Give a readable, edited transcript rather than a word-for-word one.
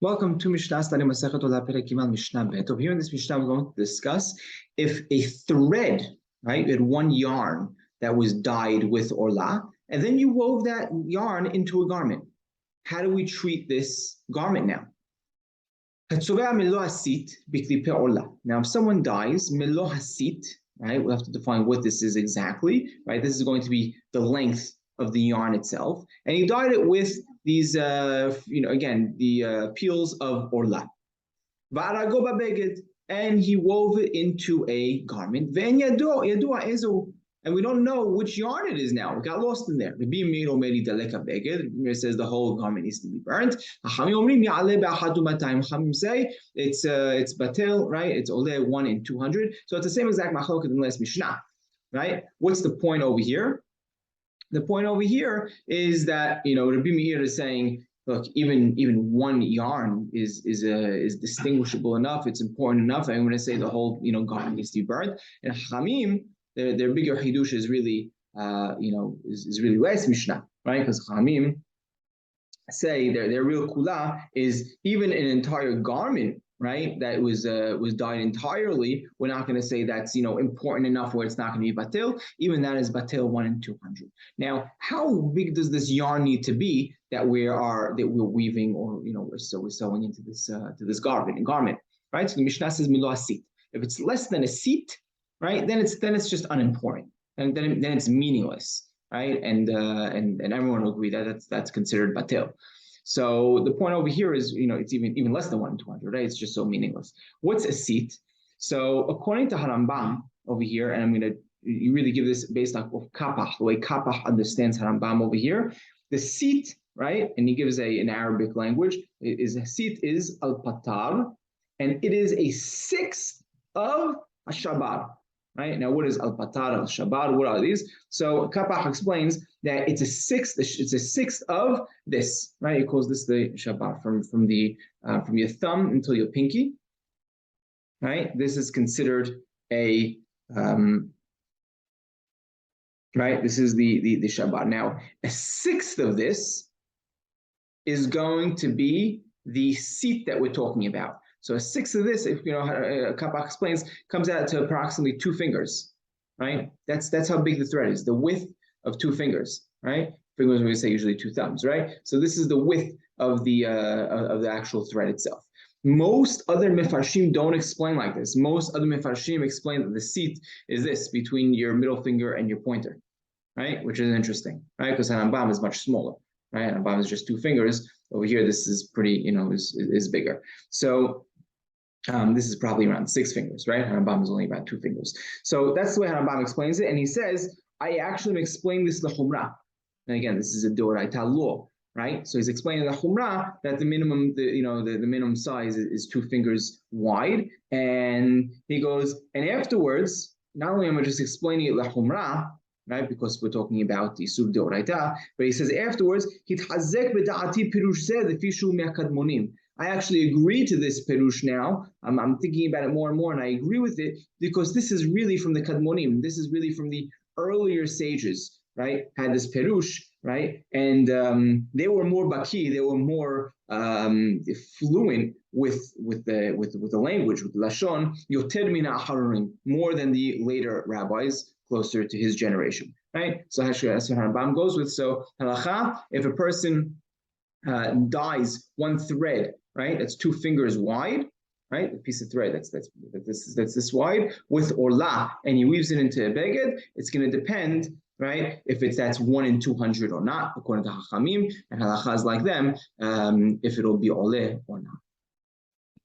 Welcome to Mishna study Masechet Orlah Perek Gimal Mishnah Bet. Over here in this Mishnah, we're going to discuss if a thread, right, you had one yarn that was dyed with Orlah, and then you wove that yarn into a garment. How do we treat this garment now? Now, if someone dies, melo hasit, right, we'll have to define what this is exactly, right? This is going to be the length of the yarn itself, and he dyed it with these, again, the peels of Orlah. And he wove it into a garment. And we don't know which yarn it is now. It got lost in there. It says the whole garment needs to be burnt. Chachamim say it's batel, right? It's ole 1 in 200. So it's the same exact machloket in the last Mishnah, right? What's the point over here? The point over here is that Rabbi Meir is saying, look, even one yarn is distinguishable enough. It's important enough. I'm going to say the whole garment needs to be burnt. And Chachamim, their bigger hidush is really is really less Mishnah, right? Because Chachamim say their real kula is even an entire garment, right, that was dyed entirely. We're not going to say that's important enough where it's not going to be batil. Even that is batil 1 in 200. Now, how big does this yarn need to be that we're weaving or we're sewing into this garment, right? So the Mishnah says milo asit. If it's less than a seat, right, then it's just unimportant, and then it's meaningless, right? And everyone will agree that that's considered batil. So the point over here is, it's even less than 1 in 200, right? It's just so meaningless. What's a seat? So according to Harambam over here, and you really give this based on Kapach, the way Kapach understands Harambam over here, the seat, right? And he gives an Arabic language, a seat is al-patar, and it is a sixth of a shabar. Right? Now, what is al-patar, al-shabar? What are these? So Kapach explains that it's a sixth of this, right? He calls this the shabar, from your thumb until your pinky, right? This is considered a right. This is the shabar. Now, a sixth of this is going to be the seat that we're talking about. So a sixth of this, if Kapach explains, comes out to approximately 2 fingers, right? That's how big the thread is, the width of 2 fingers, right? Fingers, we say usually 2 thumbs, right? So this is the width of the actual thread itself. Most other mefarshim don't explain like this. Most other mefarshim explain that the seat is this, between your middle finger and your pointer, right? Which is interesting, right? Because Harambam is much smaller, right? Harambam is just 2 fingers. Over here, this is pretty, is bigger. So this is probably around 6 fingers, right? Harambam is only about 2 fingers. So that's the way Harambam explains it. And he says, I actually explained this the Chumrah. And again, this is a Doraita law, right? So he's explaining the Chumrah that the minimum, the minimum size is 2 fingers wide. And he goes, and afterwards, not only am I just explaining it the Chumrah, right? Because we're talking about the Isur Deoraita, but he says afterwards, I actually agree to this perush now. I'm thinking about it more and more, and I agree with it because this is really from the Kadmonim. This is really from the earlier sages, right? Had this perush, right? And they were more baki, they were more fluent with the language, with the lashon, yoter min ha'acharonim, more than the later rabbis closer to his generation, right? So actually, that's what Harambam goes with. So halacha, if a person dyes one thread, right, that's 2 fingers wide, right, a piece of thread that's this wide with Orlah, and he weaves it into a beged, it's going to depend, right, if that's 1 in 200 or not, according to Hachamim, and halachas like them, if it'll be oleh or not.